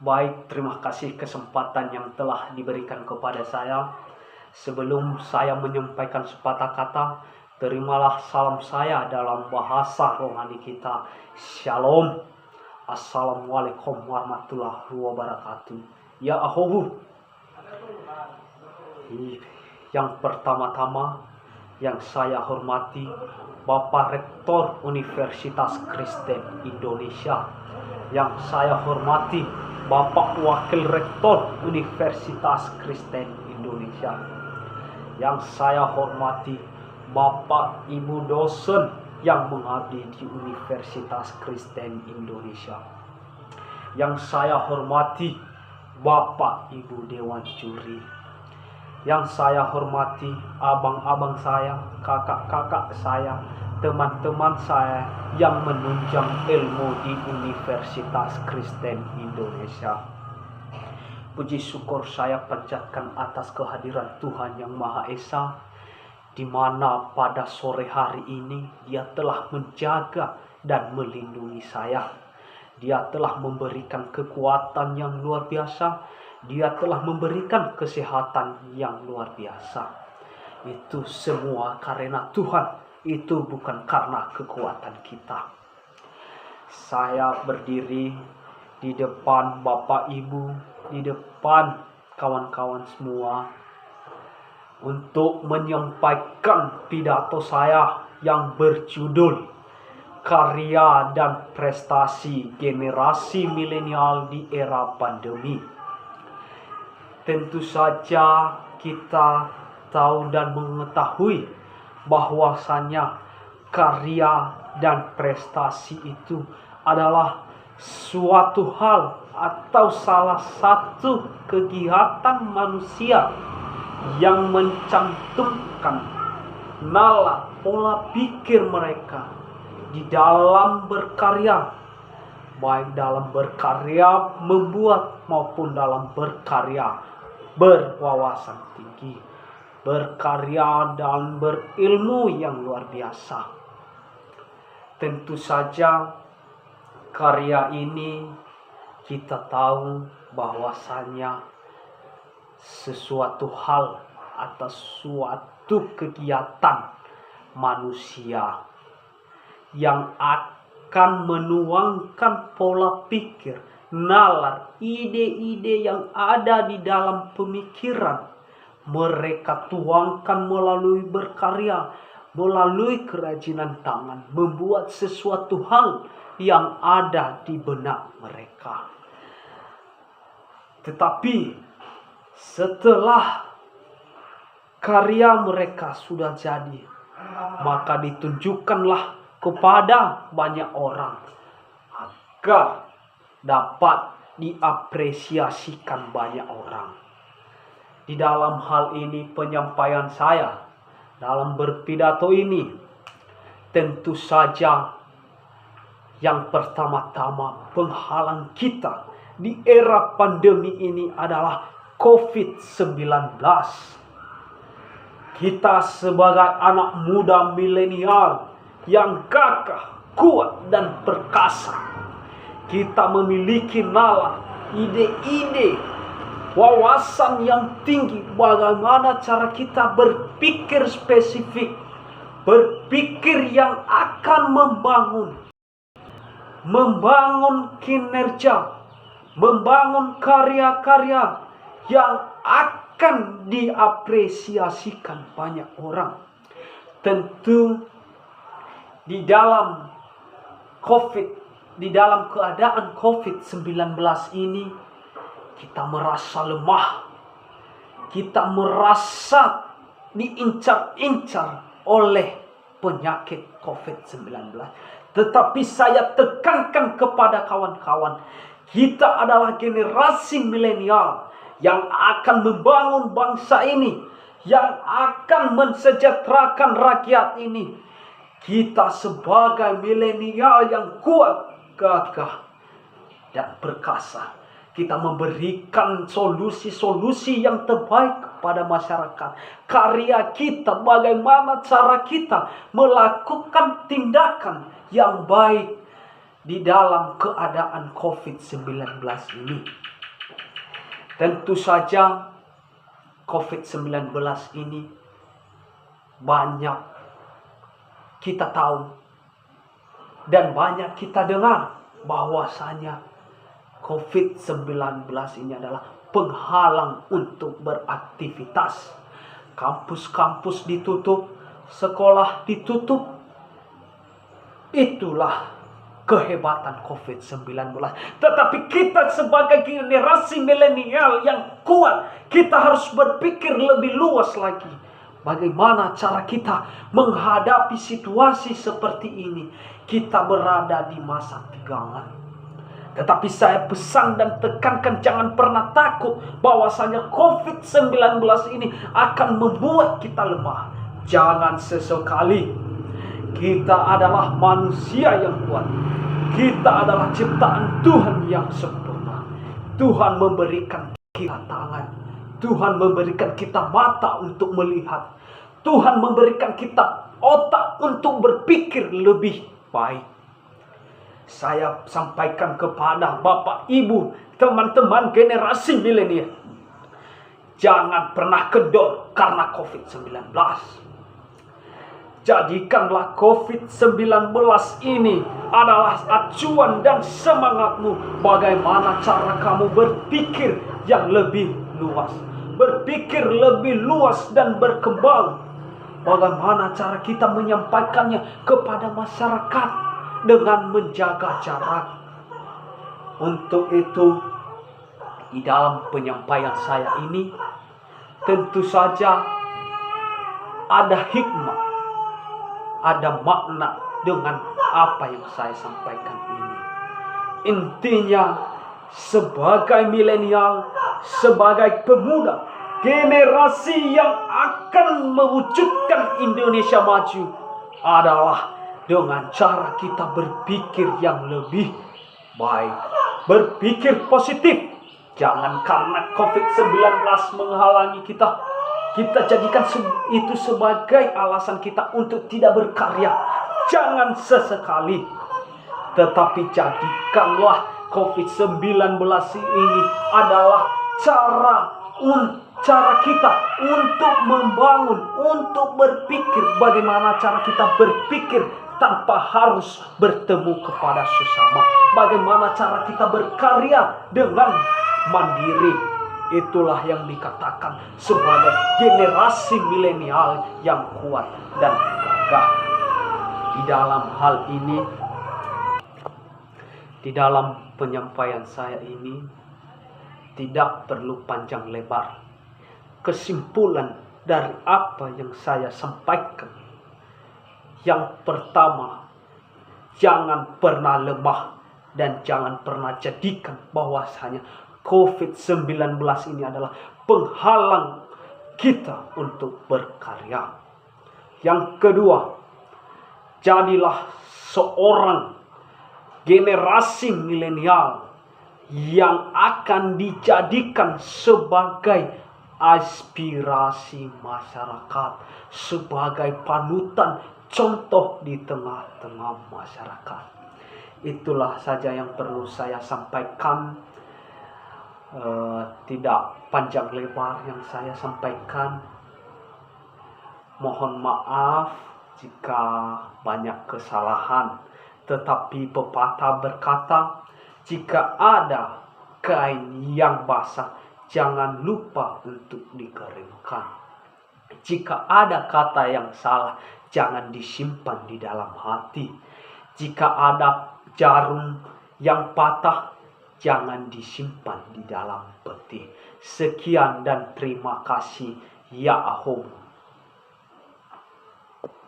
Baik, terima kasih kesempatan yang telah diberikan kepada saya. Sebelum saya menyampaikan sepatah kata, terimalah salam saya dalam bahasa rohani kita. Shalom. Assalamualaikum warahmatullahi wabarakatuh. Ya Ahobu. Yang pertama-tama yang saya hormati Bapak Rektor Universitas Kristen Indonesia. Yang saya hormati Bapak Wakil Rektor Universitas Kristen Indonesia. Yang saya hormati Bapak Ibu dosen yang mengabdi di Universitas Kristen Indonesia. Yang saya hormati Bapak Ibu Dewan Juri. Yang saya hormati abang-abang saya, kakak-kakak saya, teman-teman saya yang menunjang ilmu di Universitas Kristen Indonesia. Puji syukur saya panjatkan atas kehadiran Tuhan Yang Maha Esa, di mana pada sore hari ini Dia telah menjaga dan melindungi saya. Dia telah memberikan kekuatan yang luar biasa. Dia telah memberikan kesehatan yang luar biasa. Itu semua karena Tuhan. Itu bukan karena kekuatan kita. Saya berdiri di depan Bapak Ibu, di depan kawan-kawan semua, untuk menyampaikan pidato saya yang berjudul Karya dan Prestasi Generasi Milenial di Era Pandemi. Tentu saja kita tahu dan mengetahui bahwasanya karya dan prestasi itu adalah suatu hal atau salah satu kegiatan manusia yang mencantumkan nalar pola pikir mereka di dalam berkarya, baik dalam berkarya membuat maupun dalam berkarya berwawasan tinggi, berkarya dan berilmu yang luar biasa. Tentu saja karya ini kita tahu bahwasanya sesuatu hal atau suatu kegiatan manusia yang akan menuangkan pola pikir, nalar, ide-ide yang ada di dalam pemikiran mereka tuangkan melalui berkarya, melalui kerajinan tangan, membuat sesuatu hal yang ada di benak mereka. Tetapi setelah karya mereka sudah jadi, maka ditunjukkanlah kepada banyak orang agar dapat diapresiasikan banyak orang. Di dalam hal ini penyampaian saya dalam berpidato ini, tentu saja yang pertama-tama penghalang kita di era pandemi ini adalah COVID-19. Kita sebagai anak muda milenial yang gagah, kuat dan perkasa, kita memiliki nalar, ide-ide, wawasan yang tinggi bagaimana cara kita berpikir spesifik, berpikir yang akan membangun kinerja, membangun karya-karya yang akan diapresiasikan banyak orang. Tentu di dalam keadaan COVID-19 ini kita merasa lemah, kita merasa diincar-incar oleh penyakit COVID-19. Tetapi saya tekankan kepada kawan-kawan, kita adalah generasi milenial yang akan membangun bangsa ini, yang akan mensejahterakan rakyat ini. Kita sebagai milenial yang kuat, gagah, dan perkasa, kita memberikan solusi-solusi yang terbaik kepada masyarakat. Karya kita, bagaimana cara kita melakukan tindakan yang baik di dalam keadaan COVID-19 ini. Tentu saja COVID-19 ini banyak kita tahu dan banyak kita dengar bahwasanya COVID-19 ini adalah penghalang untuk beraktivitas. Kampus-kampus ditutup, sekolah ditutup. Itulah kehebatan COVID-19. Tetapi kita sebagai generasi milenial yang kuat, kita harus berpikir lebih luas lagi. Bagaimana cara kita menghadapi situasi seperti ini? Kita berada di masa tegangan. Tetapi saya pesan dan tekankan, jangan pernah takut bahwasanya COVID-19 ini akan membuat kita lemah. Jangan sesekali. Kita adalah manusia yang kuat. Kita adalah ciptaan Tuhan yang sempurna. Tuhan memberikan kita tangan. Tuhan memberikan kita mata untuk melihat. Tuhan memberikan kita otak untuk berpikir lebih baik. Saya sampaikan kepada Bapak, Ibu, teman-teman generasi milenial, jangan pernah kendor karena COVID-19. Jadikanlah COVID-19 ini adalah acuan dan semangatmu. Bagaimana cara kamu berpikir yang lebih luas, berpikir lebih luas dan berkembang. Bagaimana cara kita menyampaikannya kepada masyarakat dengan menjaga jarak. Untuk itu, di dalam penyampaian saya ini, tentu saja ada hikmah, ada makna dengan apa yang saya sampaikan ini. Intinya, sebagai milenial, sebagai pemuda, generasi yang akan mewujudkan Indonesia maju adalah dengan cara kita berpikir yang lebih baik, berpikir positif. Jangan karena COVID-19 menghalangi kita jadikan itu sebagai alasan kita untuk tidak berkarya. Jangan sesekali. Tetapi jadikanlah COVID-19 ini adalah cara kita untuk membangun, untuk berpikir. Bagaimana cara kita berpikir tanpa harus bertemu kepada sesama. Bagaimana cara kita berkarya dengan mandiri. Itulah yang dikatakan sebagai generasi milenial yang kuat dan gagah. Di dalam hal ini, di dalam penyampaian saya ini, tidak perlu panjang lebar. Kesimpulan dari apa yang saya sampaikan, yang pertama, jangan pernah lemah dan jangan pernah jadikan bahwasanya COVID-19 ini adalah penghalang kita untuk berkarya. Yang kedua, jadilah seorang generasi milenial yang akan dijadikan sebagai aspirasi masyarakat, sebagai panutan, contoh di tengah-tengah masyarakat. Itulah saja yang perlu saya sampaikan. Tidak panjang lebar yang saya sampaikan. Mohon maaf jika banyak kesalahan. Tetapi pepatah berkata, jika ada kain yang basah, jangan lupa untuk dikeringkan. Jika ada kata yang salah, jangan disimpan di dalam hati. Jika ada jarum yang patah, jangan disimpan di dalam peti. Sekian dan terima kasih. Ya Ahum.